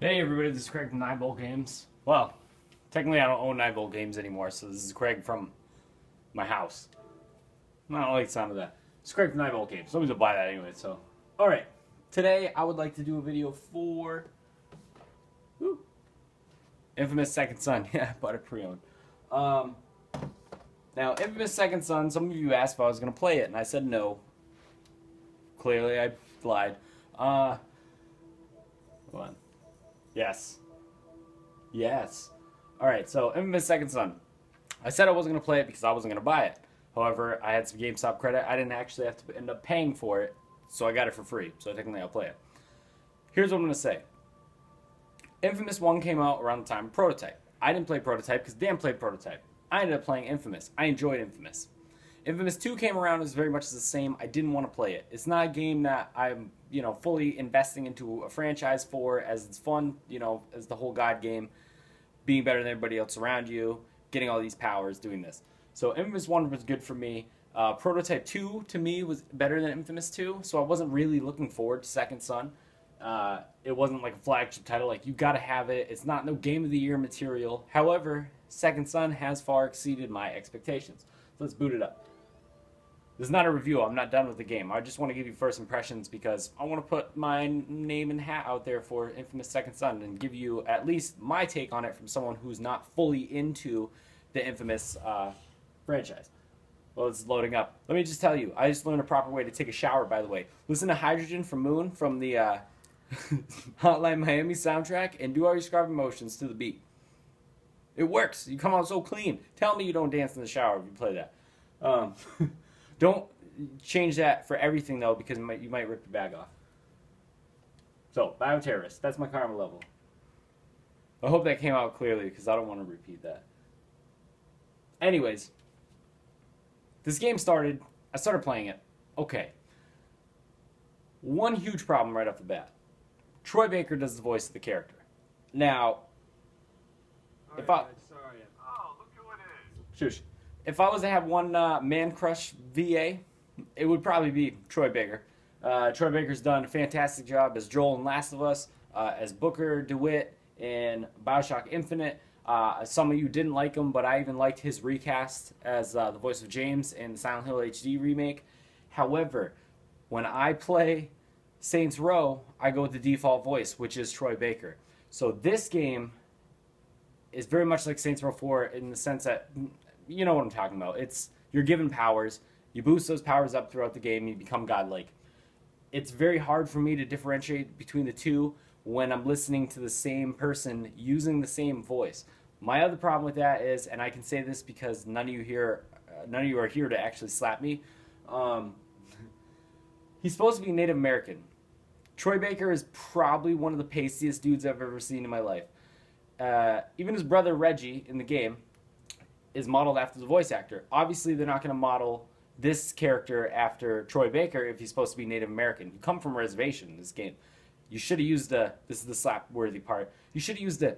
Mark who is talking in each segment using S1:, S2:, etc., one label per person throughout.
S1: Hey everybody, this is Craig from 9 Bolt Games. Well, technically I don't own 9 Bolt Games anymore, so this is Craig from my house. I don't like the sound of that. It's Craig from 9 Bolt Games. Somebody's gonna buy that anyway, so. Alright, today I would like to do a video for Infamous Second Son. Yeah, I bought it pre-owned. Now, Infamous Second Son, some of you asked if I was gonna play it, and I said no. Clearly I lied. Hold on. Yes. Yes. Alright, so Infamous Second Son. I said I wasn't going to play it because I wasn't going to buy it. However, I had some GameStop credit. I didn't actually have to end up paying for it, so I got it for free. So technically I'll play it. Here's what I'm going to say. Infamous 1 came out around the time of Prototype. I didn't play Prototype because Dan played Prototype. I ended up playing Infamous. I enjoyed Infamous. Infamous 2 came around, as very much the same. I didn't want to play it. It's not a game that I'm, fully investing into a franchise for, as it's fun, as the whole God game, being better than everybody else around you, getting all these powers, doing this. So Infamous 1 was good for me. Prototype 2, to me, was better than Infamous 2, so I wasn't really looking forward to Second Son. It wasn't like a flagship title, like, you gotta have it. It's not no Game of the Year material. However, Second Son has far exceeded my expectations. So let's boot it up. This is not a review. I'm not done with the game. I just want to give you first impressions because I want to put my name and hat out there for Infamous Second Son and give you at least my take on it from someone who's not fully into the Infamous franchise. Well, it's loading up. Let me just tell you, I just learned a proper way to take a shower, by the way. Listen to Hydrogen from Moon from the Hotline Miami soundtrack and do all your scrubbing motions to the beat. It works. You come out so clean. Tell me you don't dance in the shower if you play that. Don't change that for everything, though, because you might rip your bag off. So, Bioterrorist. That's my karma level. I hope that came out clearly, because I don't want to repeat that. Anyways, this game started. I started playing it. Okay. One huge problem right off the bat. Troy Baker does the voice of the character. Now, if I...
S2: Sorry. Oh, look who it is.
S1: Shush. If I was to have one man crush VA, it would probably be Troy Baker. Troy Baker's done a fantastic job as Joel in Last of Us, as Booker DeWitt in Bioshock Infinite. Some of you didn't like him, but I even liked his recast as the voice of James in the Silent Hill HD remake. However, when I play Saints Row, I go with the default voice, which is Troy Baker. So this game is very much like Saints Row 4 in the sense that... You know what I'm talking about. You're given powers. You boost those powers up throughout the game. You become godlike. It's very hard for me to differentiate between the two when I'm listening to the same person using the same voice. My other problem with that is, and I can say this because none of you are here to actually slap me. He's supposed to be Native American. Troy Baker is probably one of the pastiest dudes I've ever seen in my life. Even his brother Reggie in the game is modeled after the voice actor. Obviously, they're not going to model this character after Troy Baker if he's supposed to be Native American. You come from a reservation in this game. You should have used this is the slap-worthy part, you should have used the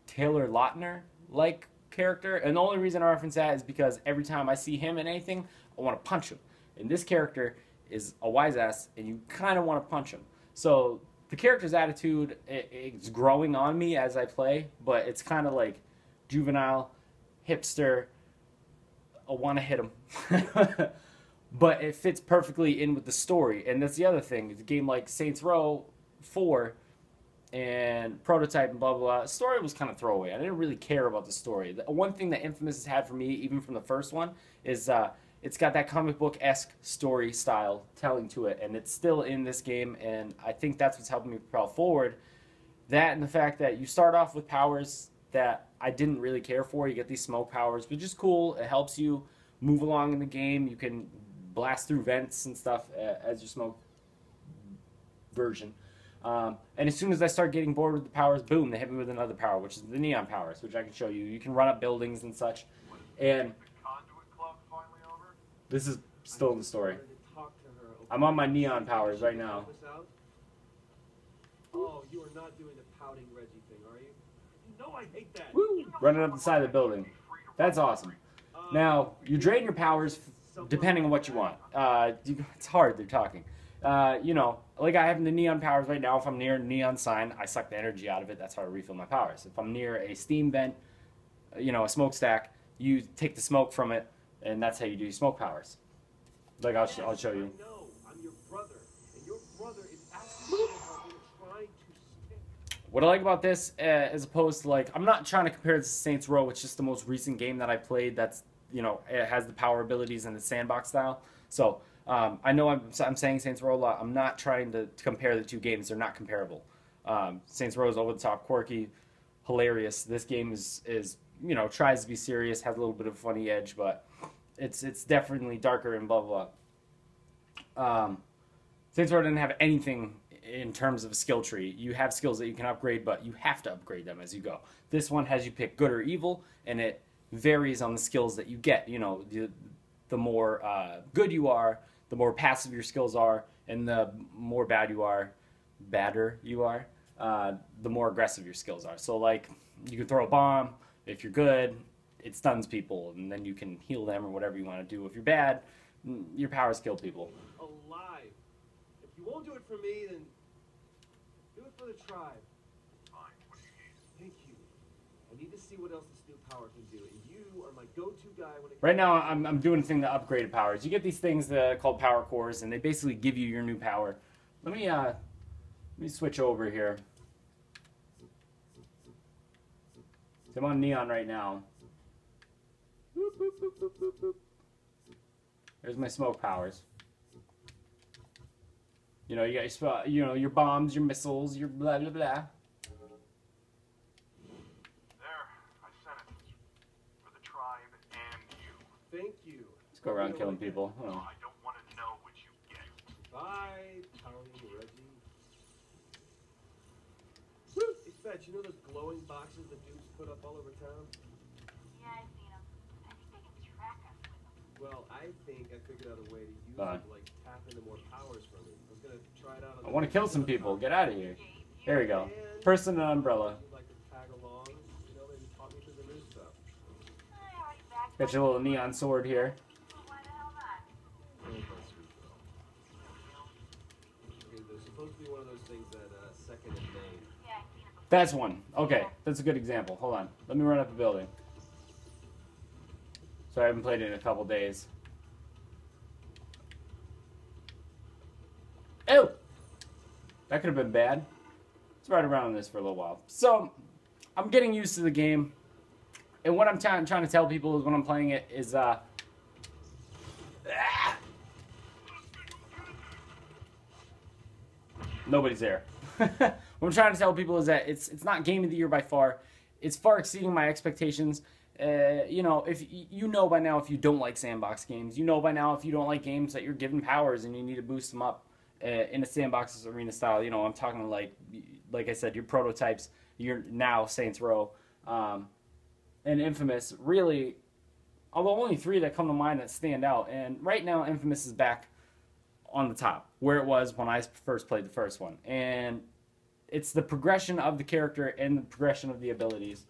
S1: Taylor Lautner-like character, and the only reason I reference that is because every time I see him in anything, I want to punch him. And this character is a wise ass, and you kind of want to punch him. So the character's attitude, it's growing on me as I play, but it's kind of like juvenile, hipster, I want to hit him. But it fits perfectly in with the story. And that's the other thing. It's a game like Saints Row 4 and Prototype and blah, blah, blah. The story was kind of throwaway. I didn't really care about the story. The one thing that Infamous has had for me, even from the first one, is it's got that comic book-esque story style telling to it. And it's still in this game, and I think that's what's helping me propel forward. That and the fact that you start off with powers that I didn't really care for. You get these smoke powers, which is cool. It helps you move along in the game. You can blast through vents and stuff as your smoke version. And as soon as I start getting bored with the powers, boom, they hit me with another power, which is the neon powers, which I can show you. You can run up buildings and such. And
S2: The Conduit Club finally over?
S1: this is still in the story. I'm on my neon powers right now.
S3: Oh, you are not doing the pouting Reggie thing, are you? No, I hate that.
S1: Woo! Running up the side of the building. That's awesome. Now, you drain your powers depending on what you want. It's hard, they're talking. You know, like I have the neon powers right now. If I'm near a neon sign, I suck the energy out of it. That's how I refill my powers. If I'm near a steam vent, you know, a smokestack, you take the smoke from it, and that's how you do your smoke powers. Like I'll show you.
S3: No, I'm your brother, and your brother is asking me to help you trying to stick.
S1: What I like about this, as opposed to like, I'm not trying to compare this to Saints Row. It's just the most recent game that I played. That's, you know, it has the power abilities and the sandbox style. So I know I'm saying Saints Row a lot. I'm not trying to compare the two games. They're not comparable. Saints Row is over the top, quirky, hilarious. This game is you know, tries to be serious, has a little bit of a funny edge, but it's definitely darker and blah blah blah. Saints Row didn't have anything in terms of a skill tree. You have skills that you can upgrade, but you have to upgrade them as you go. This one has you pick good or evil, and it varies on the skills that you get. You know, the more good you are, the more passive your skills are, and the more badder you are, the more aggressive your skills are. So like, you can throw a bomb. If you're good, it stuns people, and then you can heal them or whatever you want to do. If you're bad, your powers kill people.
S3: Alive. If you won't do it for me, then do it for the tribe.
S2: Fine. What do you need?
S3: Thank you. I need to see what else this new power can do, and you are my go-to guy when it.
S1: Right now, I'm doing a thing to upgrade powers. You get these things called power cores, and they basically give you your new power. Let me switch over here. I'm on neon right now. Boop, boop, boop, boop, boop, boop. There's my smoke powers. You know, you got your bombs, your missiles, your blah blah blah.
S2: There. I sent it. For the tribe and you.
S3: Thank you.
S1: Let's go around killing people. Oh.
S2: I don't want to know what you get.
S3: Bye, Tony, Reggie. Woo! Hey, Fetch, you know those glowing boxes the dudes put up all over town?
S4: Yeah, I've seen them. I think they can track us with them.
S3: Well, I think I figured out a way to use
S1: Fine.
S3: it to, like, tap into more powers from it. I was gonna try it out on
S1: I want to kill some people. Get out of here.
S4: Gave you.
S1: There we go. Person and umbrella.
S3: You'd like to tag along, you know, maybe talk me through the new stuff.
S4: I already backed
S1: Got your little neon sword here.
S4: Well, why the hell not?
S3: Okay, there's supposed to be one of those things that second in name.
S4: Yeah, I've seen it before.
S1: That's one. Okay, that's a good example. Hold on. Let me run up the building. So I haven't played it in a couple days. Ew! That could have been bad. Let's ride around on this for a little while. So, I'm getting used to the game. And what I'm trying to tell people is when I'm playing it is, nobody's there. What I'm trying to tell people is that it's not game of the year by far. It's far exceeding my expectations. You know, if you know by now if you don't like sandbox games, you know by now if you don't like games that you're given powers and you need to boost them up in a sandbox arena style. You know, I'm talking like I said, your prototypes, your now Saints Row, and Infamous. Really, although only three that come to mind that stand out. And right now, Infamous is back on the top where it was when I first played the first one, and it's the progression of the character and the progression of the abilities.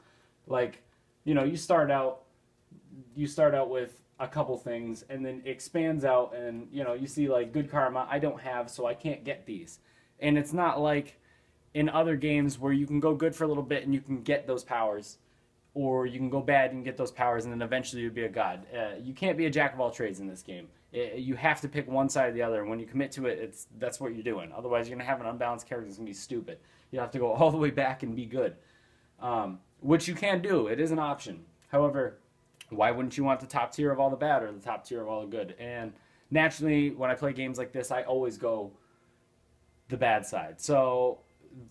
S1: Like, you know, you start out with a couple things, and then it expands out, and you know, you see like good karma I don't have, so I can't get these. And it's not like in other games where you can go good for a little bit and you can get those powers, or you can go bad and get those powers, and then eventually you'll be a god. You can't be a jack of all trades in this game. You have to pick one side or the other, and when you commit to it, that's what you're doing. Otherwise, you're gonna have an unbalanced character that's gonna be stupid. You have to go all the way back and be good, which you can do. It is an option. However, why wouldn't you want the top tier of all the bad or the top tier of all the good? And naturally, when I play games like this, I always go the bad side. So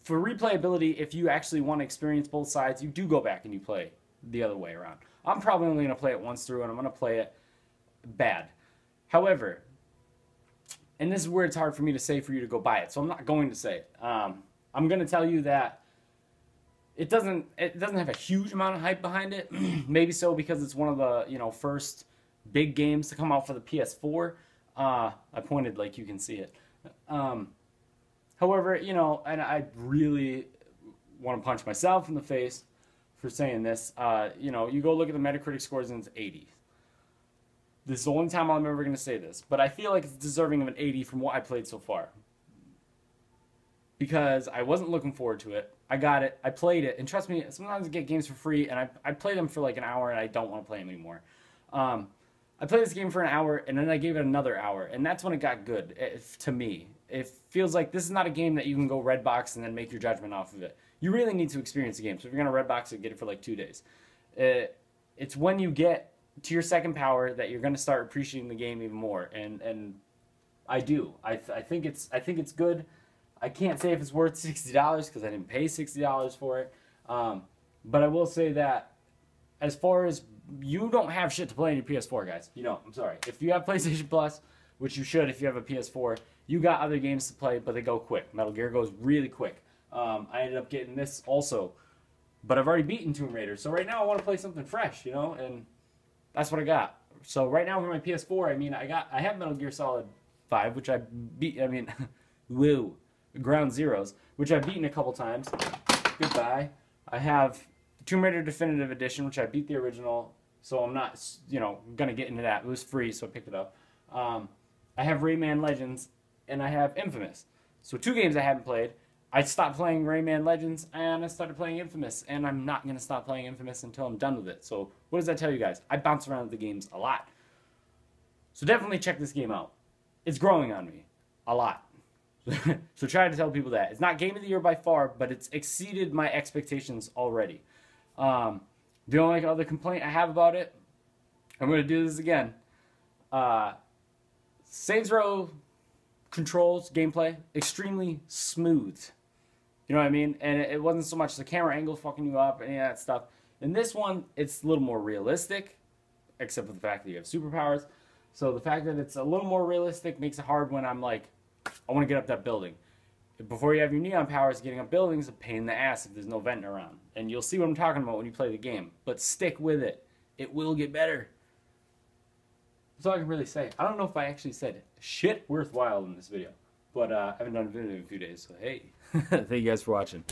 S1: for replayability, if you actually want to experience both sides, you do go back and you play the other way around. I'm probably only going to play it once through, and I'm going to play it bad. However, and this is where it's hard for me to say for you to go buy it, so I'm not going to say it. I'm going to tell you that it doesn't have a huge amount of hype behind it. Maybe so because it's one of the first big games to come out for the PS4. I pointed like you can see it. However, and I really want to punch myself in the face for saying this. You go look at the Metacritic scores and it's 80. This is the only time I'm ever going to say this, but I feel like it's deserving of an 80 from what I played so far. Because I wasn't looking forward to it. I got it. I played it. And trust me, sometimes I get games for free, and I play them for like an hour, and I don't want to play them anymore. I played this game for an hour, and then I gave it another hour, and that's when it got good, to me. It feels like this is not a game that you can go Redbox and then make your judgment off of it. You really need to experience the game. So if you're going to Redbox it, get it for like 2 days. It's when you get to your second power that you're going to start appreciating the game even more, and I do. I think it's good. I can't say if it's worth $60 because I didn't pay $60 for it. But I will say that as far as you don't have shit to play on your PS4, guys. You don't. I'm sorry. If you have PlayStation Plus, which you should if you have a PS4, you got other games to play, but they go quick. Metal Gear goes really quick. I ended up getting this also, but I've already beaten Tomb Raider. So right now I want to play something fresh, you know, and that's what I got. So right now for my PS4, I mean, I have Metal Gear Solid 5, which I beat. I mean, woo, Ground Zeroes, which I've beaten a couple times. Goodbye. I have Tomb Raider Definitive Edition, which I beat the original, so I'm not, you know, gonna get into that. It was free, so I picked it up. I have Rayman Legends, and I have Infamous. So 2 games I haven't played. I stopped playing Rayman Legends, and I started playing Infamous, and I'm not gonna stop playing Infamous until I'm done with it. So what does that tell you guys? I bounce around with the games a lot. So definitely check this game out. It's growing on me a lot. So try to tell people that. It's not Game of the Year by far, but it's exceeded my expectations already. The only other complaint I have about it, I'm going to do this again. Saints Row controls, gameplay, extremely smooth. You know what I mean? And it wasn't so much the camera angle fucking you up, any of that stuff. In this one, it's a little more realistic, except for the fact that you have superpowers. So the fact that it's a little more realistic makes it hard when I'm like, I want to get up that building. Before you have your neon powers, getting up buildings is a pain in the ass if there's no vent around. And you'll see what I'm talking about when you play the game. But stick with it. It will get better. That's all I can really say. I don't know if I actually said shit worthwhile in this video. But I haven't done a video in a few days, so hey. Thank you guys for watching.